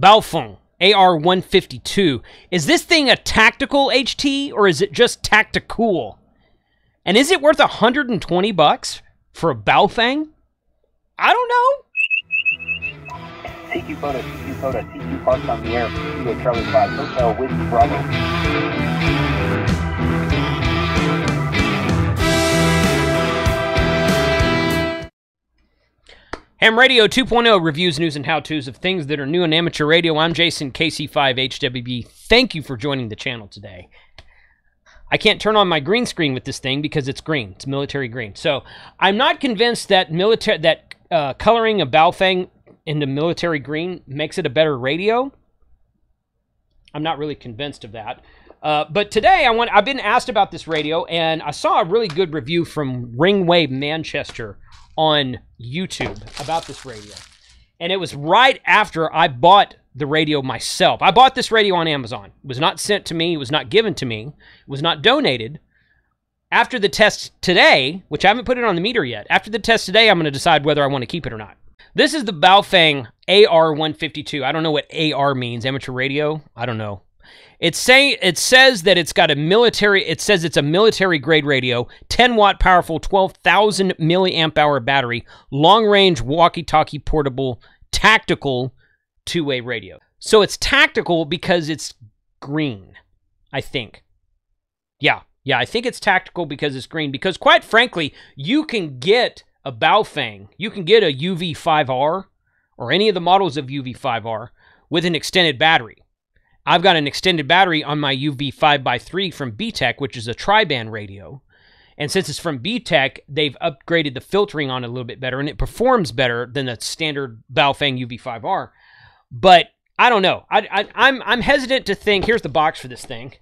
Baofeng AR-152. Is this thing a tactical HT or is it just tactical? And is it worth $120 for a Baofeng? I don't know. CQ photo, CQ parked on the air, Kilo Charlie 5, Hotel Whiskey Bravo. Ham Radio 2.0 reviews, news, and how-tos of things that are new in amateur radio. I'm Jason, KC5HWB. Thank you for joining the channel today. I can't turn on my green screen with this thing because it's green. It's military green. So I'm not convinced that coloring a Baofeng into military green makes it a better radio. I'm not really convinced of that. But today I've been asked about this radio, and I saw a really good review from Ringwave Manchester on YouTube about this radio. And it was right after I bought the radio myself. I bought this radio on Amazon. It was not sent to me. It was not given to me. It was not donated. After the test today, which I haven't put it on the meter yet, after the test today, I'm going to decide whether I want to keep it or not. This is the Baofeng AR-152. I don't know what AR means. Amateur radio? I don't know. It says that it's got a military, it says it's a military grade radio, 10 watt powerful, 12,000 milliamp hour battery, long range walkie-talkie portable, tactical two-way radio. So it's tactical because it's green, I think. Yeah, I think it's tactical because it's green, because quite frankly, you can get a Baofeng, you can get a UV5R or any of the models of UV5R with an extended battery. I've got an extended battery on my UV5x3 from BTEC, which is a tri-band radio. And since it's from BTEC, they've upgraded the filtering on it a little bit better, and it performs better than the standard Baofeng UV5R. But I don't know. I'm hesitant to think, here's the box for this thing.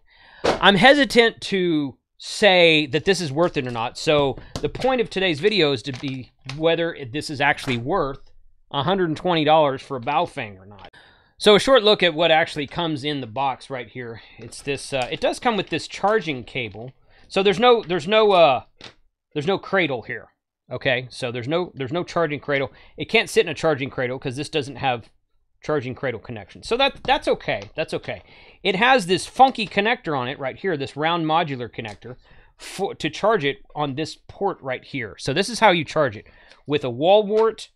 I'm hesitant to say that this is worth it or not. So the point of today's video is to be whether this is actually worth $120 for a Baofeng or not. So a short look at what actually comes in the box right here. It's this. It does come with this charging cable. So there's no cradle here. Okay, so there's no charging cradle. It can't sit in a charging cradle because this doesn't have charging cradle connection. So that's okay. That's okay. It has this funky connector on it right here. This round modular connector to charge it on this port right here. So this is how you charge it, with a wall wart,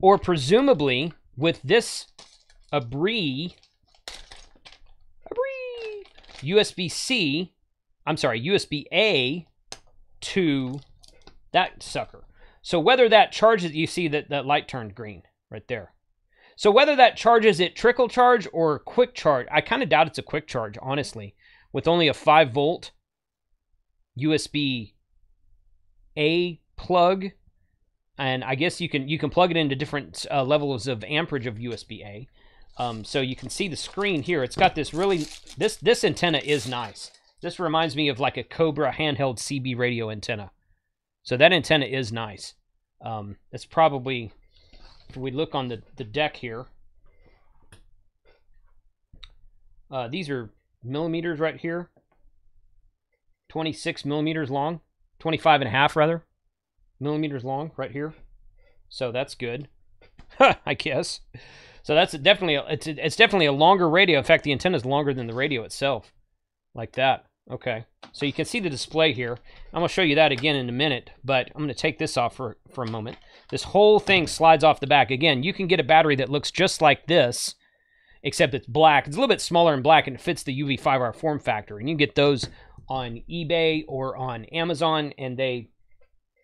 or presumably with this. A USB-C, I'm sorry, USB-A to that sucker. So whether that charges, you see that light turned green right there. So whether that charges it trickle charge or quick charge, I kind of doubt it's a quick charge, honestly, with only a 5-volt USB-A plug. And I guess you can plug it into different levels of amperage of USB-A. So you can see the screen here. It's got this really, this antenna is nice. This reminds me of like a Cobra handheld CB radio antenna. So that antenna is nice. It's probably, if we look on the deck here, these are millimeters right here. 26 millimeters long, 25 and a half rather, millimeters long right here. So that's good, I guess. So that's definitely it's definitely a longer radio. In fact, the antenna is longer than the radio itself, like that. Okay, so you can see the display here. I'm gonna show you that again in a minute, but I'm gonna take this off for a moment. This whole thing slides off the back. Again, you can get a battery that looks just like this, except it's black. It's a little bit smaller and black, and it fits the UV5R form factor. And you can get those on eBay or on Amazon, and they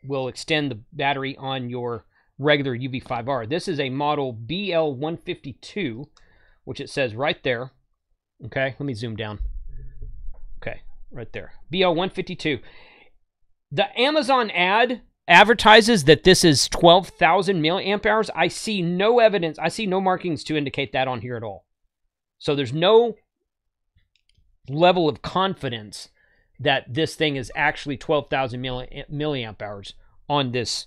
will extend the battery on your regular UV5R. This is a model BL152, which it says right there. Okay, let me zoom down. Okay, right there. BL152. The Amazon ad advertises that this is 12,000 milliamp hours. I see no evidence. I see no markings to indicate that on here at all. So there's no level of confidence that this thing is actually 12,000 milliamp hours on this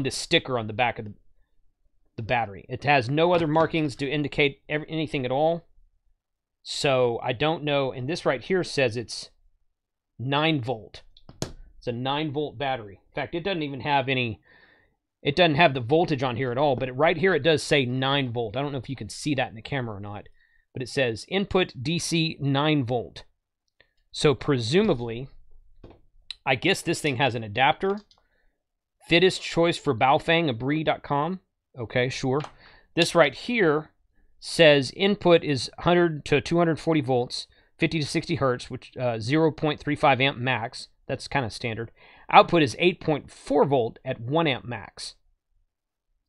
sticker on the back of the battery. It has no other markings to indicate anything at all. So I don't know. And this right here says it's 9 volt. It's a 9 volt battery. In fact, it doesn't even have any It doesn't have the voltage on here at all, but right here it does say 9 volt. I don't know if you can see that in the camera or not, but it says input DC 9 volt. So presumably, I guess this thing has an adapter. Fittest choice for Baofeng, Abri.com. Okay, sure. This right here says input is 100 to 240 volts, 50 to 60 hertz, which 0.35 amp max. That's kind of standard. Output is 8.4 volt at 1 amp max.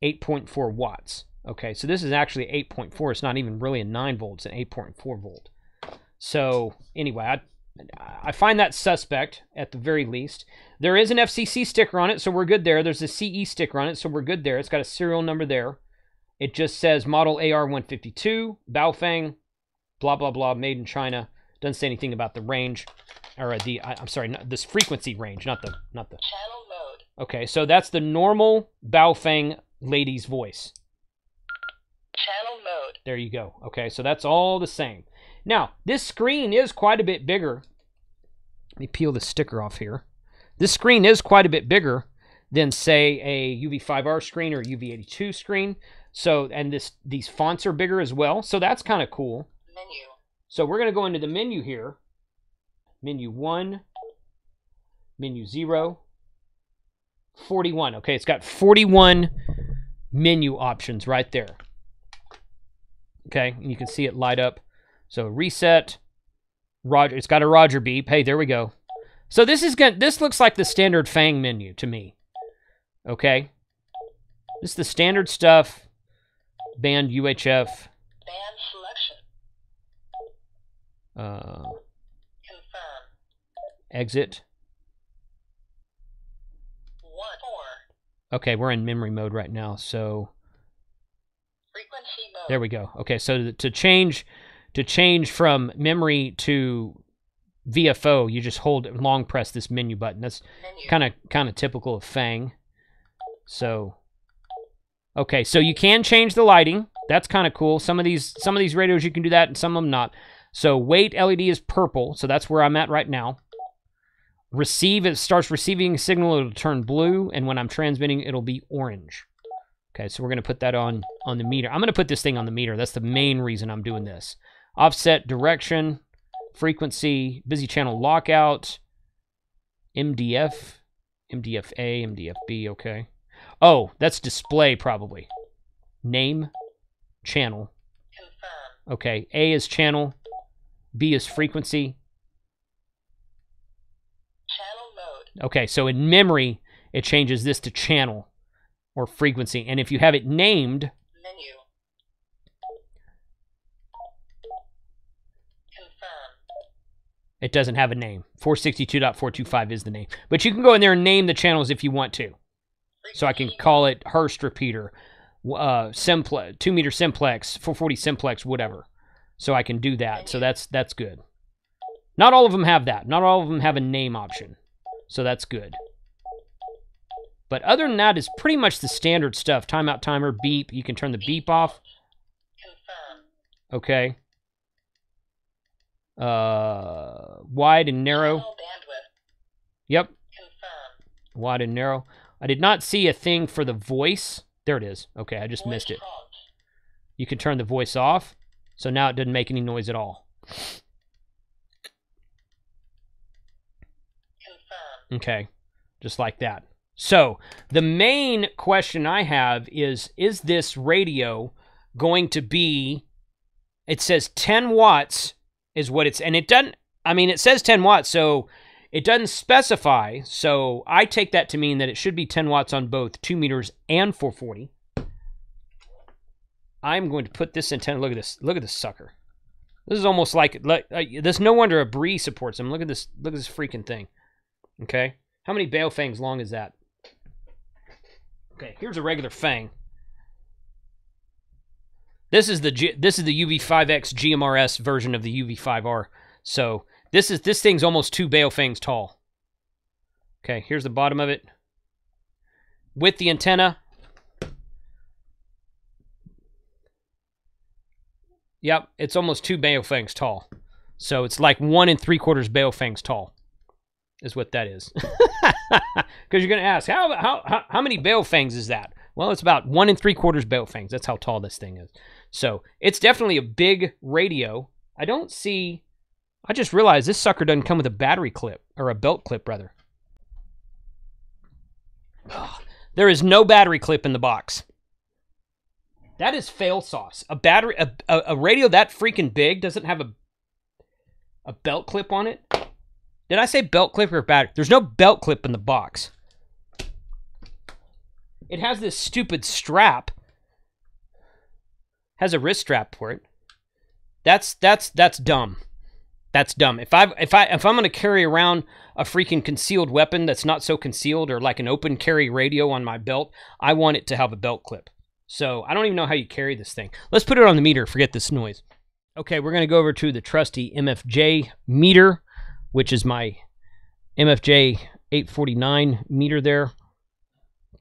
8.4 watts. Okay, so this is actually 8.4. It's not even really a 9 volt. It's an 8.4 volt. So anyway, I find that suspect at the very least. There is an FCC sticker on it, so we're good there. There's a CE sticker on it, so we're good there. It's got a serial number there. It just says model AR-152, Baofeng, blah, blah, blah, made in China. Doesn't say anything about the range. Or I'm sorry, this frequency range, not the channel mode. Okay, so that's the normal Baofeng lady's voice. Channel mode. There you go. Okay, so that's all the same. Now, this screen is quite a bit bigger. Let me peel the sticker off here. This screen is quite a bit bigger than, say, a UV5R screen or UV82 screen. So, and these fonts are bigger as well. So that's kind of cool. Menu. So we're going to go into the menu here. Menu 1, menu 0, 41. Okay, it's got 41 menu options right there. Okay, and you can see it light up. So reset, Roger. It's got a Roger beep. Hey, there we go. So this looks like the standard Fang menu to me. Okay, this is the standard stuff. Band UHF. Band selection. Exit. 1-4. Okay, we're in memory mode right now, so frequency mode. There we go. Okay, so to change from memory to VFO, you just hold long press this menu button. That's kind of typical of Fang. So okay, so you can change the lighting. That's kind of cool. Some of these radios you can do that, and some of them not. So wait LED is purple, so that's where I'm at right now. Receive, it starts receiving a signal, it'll turn blue, and when I'm transmitting, it'll be orange. Okay, so we're going to put that on the meter. I'm going to put this thing on the meter. That's the main reason I'm doing this. Offset, direction, frequency, busy channel lockout, MDF, MDFA, MDFB, okay. Oh, that's display probably. Name, channel. Confirm. Okay, A is channel, B is frequency. Channel mode. Okay, so in memory, it changes this to channel or frequency. And if you have it named, menu. Confirm. It doesn't have a name. 462.425 is the name. But you can go in there and name the channels if you want to. So I can call it Hurst repeater, simplex, 2-meter simplex, 440 simplex, whatever. So I can do that. So that's good. Not all of them have that. Not all of them have a name option. So that's good. But other than that, it's pretty much the standard stuff. Timeout timer, beep. You can turn the beep off. Okay. Wide and narrow. Yep. Wide and narrow. I did not see a thing for the voice. There it is. Okay, I just missed it. You can turn the voice off. So now it doesn't make any noise at all. Okay, just like that. So the main question I have is this radio going to be, it says 10 watts is what it's, and it doesn't, I mean, it says 10 watts, so it doesn't specify, so I take that to mean that it should be 10 watts on both 2 meters and 440. I'm going to put this antenna, look at this sucker. This is almost like there's no wonder a Bree supports them. Look at this freaking thing. Okay, how many Baofengs long is that? Okay, here's a regular Fang. This is the UV5X GMRS version of the UV5R. So this thing's almost 2 Baofengs tall. Okay, here's the bottom of it. With the antenna. Yep, it's almost 2 Baofengs tall. So it's like 1 3/4 Baofengs tall. Is what that is. Because you're going to ask, how many Baofangs is that? Well, it's about 1 3/4 Baofangs. That's how tall this thing is. So it's definitely a big radio. I just realized this sucker doesn't come with a battery clip, or a belt clip, rather. There is no battery clip in the box. That is fail sauce. A radio that freaking big doesn't have a belt clip on it. Did I say belt clip or battery? There's no belt clip in the box. It has this stupid strap. Has a wrist strap for it. That's dumb. That's dumb. If I'm gonna carry around a freaking concealed weapon that's not so concealed, or like an open carry radio on my belt, I want it to have a belt clip. So I don't even know how you carry this thing. Let's put it on the meter. Forget this noise. Okay, we're gonna go over to the trusty MFJ meter, which is my MFJ 849 meter there.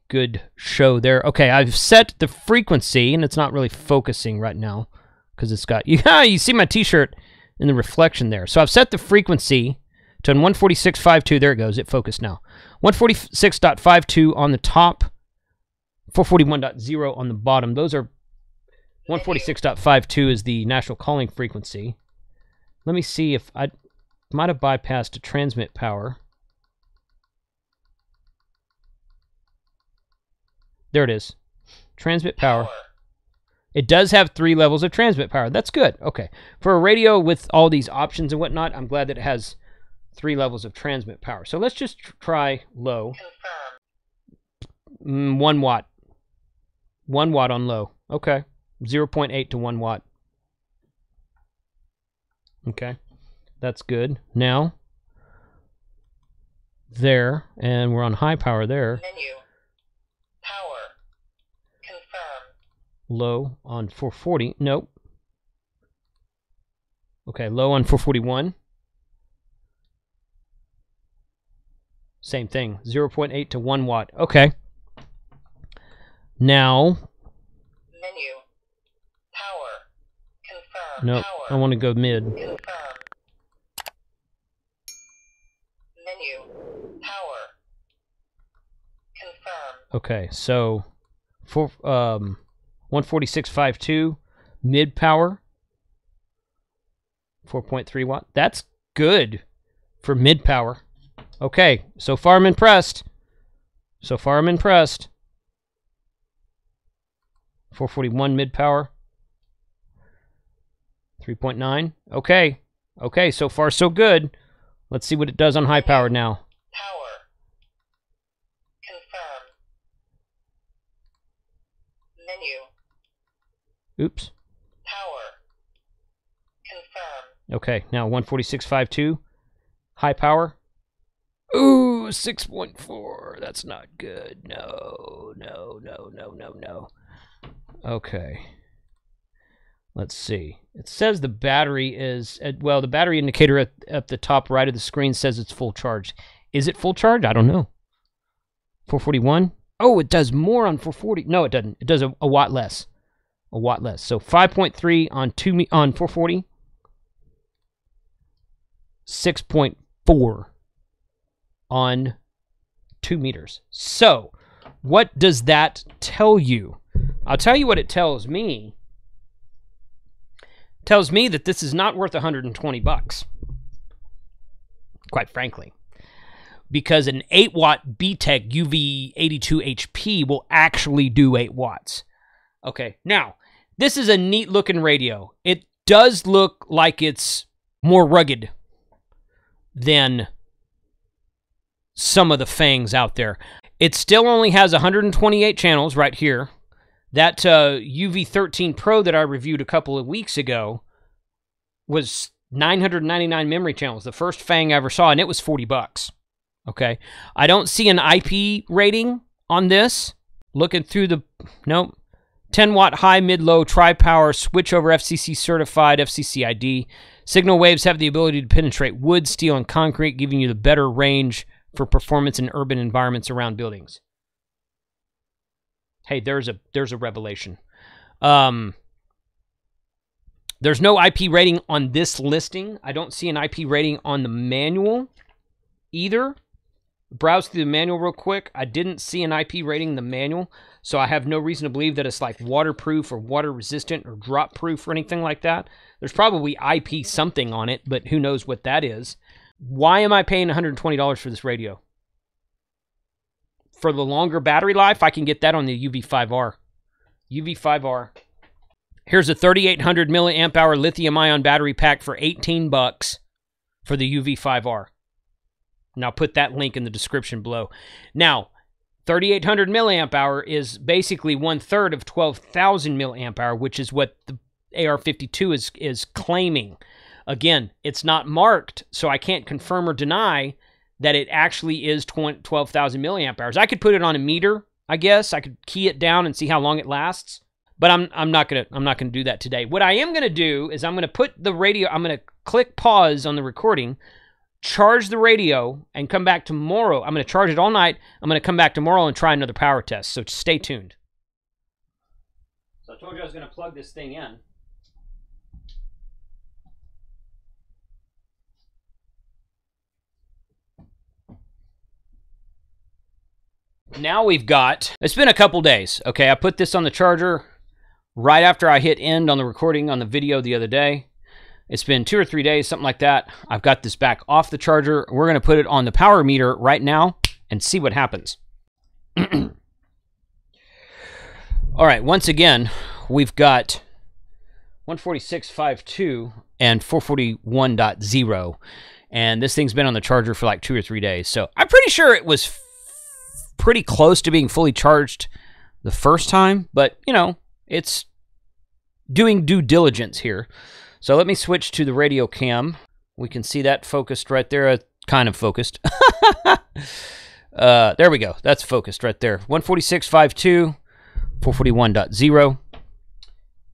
Good show there. Okay, I've set the frequency, and it's not really focusing right now because it's got, you see my t-shirt in the reflection there. So I've set the frequency to 146.52. There it goes. It focused now. 146.52 on the top, 441.0 on the bottom. Those are 146.52 is the national calling frequency. Let me see if I might have bypassed a transmit power. There it is. Transmit power. It does have 3 levels of transmit power. That's good. Okay. For a radio with all these options and whatnot, I'm glad that it has 3 levels of transmit power. So let's just try low. 1 watt. 1 watt on low. Okay. 0.8 to 1 watt. Okay. That's good. Now, there. And we're on high power there. Menu. Power. Confirm. Low on 440. Nope. Okay, low on 441. Same thing. 0.8 to 1 watt. Okay. Now. Menu. Power. Confirm. Nope. Power. I want to go mid. Confirm. Menu. Power. Confirm. Okay, so for 146.52 mid power, 4.3 watt. That's good for mid power. Okay, so far I'm impressed. 441 mid power. 3.9. Okay. Okay, so far so good. Let's see what it does on high power now. Power. Confirm. Menu. Oops. Power. Confirm. Okay, now 146.52. High power. Ooh, 6.4. That's not good. No. Okay. Let's see. It says the battery is, well, the battery indicator at the top right of the screen says it's full charge. Is it full charge? I don't know. 441? Oh, it does more on 440. No, it doesn't. It does a watt less. A watt less. So 5.3 on 440. 6.4 on 2 meters. So, what does that tell you? I'll tell you what it tells me. It tells me that this is not worth 120 bucks. Quite frankly. Because an 8-watt BTEC UV82HP will actually do 8 watts. Okay, now, this is a neat looking radio. It does look like it's more rugged than some of the fangs out there. It still only has 128 channels right here. That UV13 Pro that I reviewed a couple of weeks ago was 999 memory channels. The first fang I ever saw, and it was 40 bucks. Okay. I don't see an IP rating on this. Looking through the... Nope. 10-watt high, mid-low, tri-power, switch-over FCC certified, FCC ID. Signal waves have the ability to penetrate wood, steel, and concrete, giving you the better range for performance in urban environments around buildings. Hey, there's a revelation. There's no IP rating on this listing. I don't see an IP rating on the manual either. browsed through the manual real quick. I didn't see an IP rating in the manual, so I have no reason to believe that it's like waterproof or water resistant or drop proof or anything like that. There's probably IP something on it, but who knows what that is. Why am I paying $120 for this radio? For the longer battery life, I can get that on the UV5R. UV5R. Here's a 3,800 milliamp hour lithium-ion battery pack for $18 for the UV5R. Now, put that link in the description below. Now, 3,800 milliamp hour is basically 1/3 of 12,000 milliamp hour, which is what the AR-52 is claiming. Again, it's not marked, so I can't confirm or deny that it actually is 12,000 milliamp hours. I could put it on a meter, I guess. I could key it down and see how long it lasts. But I'm not gonna do that today. What I am gonna do is I'm gonna put the radio. I'm gonna click pause on the recording, charge the radio, and come back tomorrow. I'm gonna charge it all night. I'm gonna come back tomorrow and try another power test. So stay tuned. So I told you I was gonna plug this thing in. Now we've got. It's been a couple days. Okay, I put this on the charger right after I hit end on the recording on the video the other day. It's been 2 or 3 days, something like that. I've got this back off the charger. We're going to put it on the power meter right now and see what happens. All right, once again, we've got 146.52 and 441.0, and this thing's been on the charger for like 2 or 3 days. So I'm pretty sure it was pretty close to being fully charged the first time, but, you know, it's doing due diligence here. So let me switch to the radio cam. We can see that focused right there. Kind of focused. There we go. That's focused right there. 146.52, 441.0.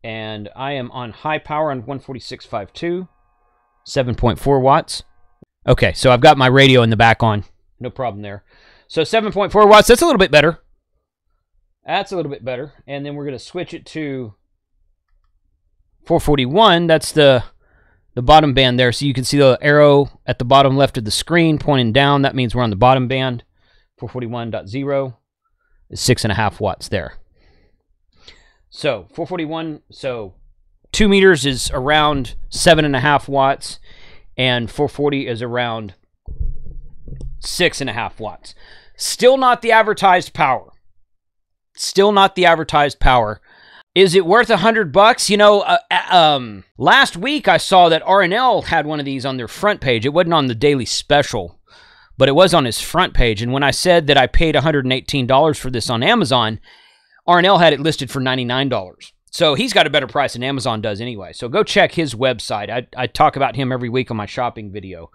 And I am on high power on 146.52, 7.4 watts. Okay, so I've got my radio in the back on. No problem there. So 7.4 watts, that's a little bit better. That's a little bit better. And then we're going to switch it to 441. That's the bottom band there. So you can see the arrow at the bottom left of the screen pointing down. That means we're on the bottom band. 441.0 is 6.5 watts there. So 441, so 2 meters is around 7.5 watts. And 440 is around 6.5 watts. Still not the advertised power. Still not the advertised power. Is it worth $100? You know, last week I saw that R&L had one of these on their front page. It wasn't on the daily special, but it was on his front page. And when I said that I paid $118 for this on Amazon, R&L had it listed for $99. So he's got a better price than Amazon does anyway. So go check his website. I talk about him every week on my shopping video.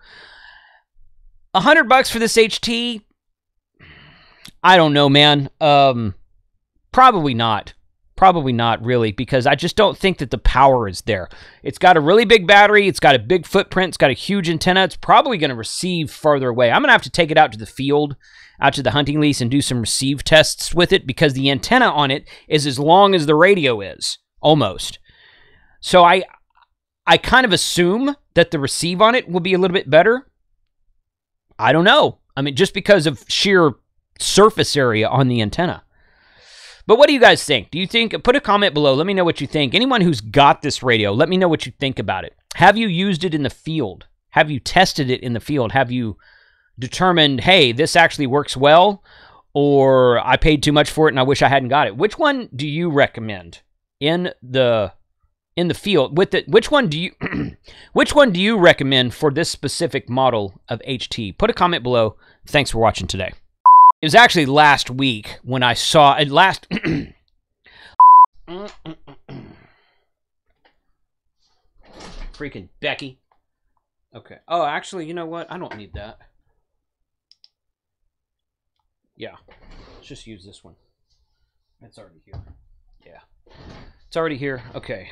$100 for this HT? I don't know, man. Probably not. Probably not, really, because I just don't think that the power is there. It's got a really big battery. It's got a big footprint. It's got a huge antenna. It's probably going to receive farther away. I'm going to have to take it out to the field, out to the hunting lease, and do some receive tests with it because the antenna on it is as long as the radio is, almost. So I kind of assume that the receive on it will be a little bit better. I don't know. I mean, just because of sheer surface area on the antenna. But what do you guys think? Do you think, put a comment below, let me know what you think. Anyone who's got this radio, let me know what you think about it. Have you used it in the field? Have you tested it in the field? Have you determined, hey, this actually works well, or I paid too much for it and I wish I hadn't got it? Which one do you recommend in the field? Which one do you recommend for this specific model of HT? Put a comment below. Thanks for watching today. It was actually last week when I saw it last. Freaking Becky. Okay. Oh, actually, you know what? I don't need that. Yeah. Let's just use this one. It's already here. Yeah. It's already here. Okay.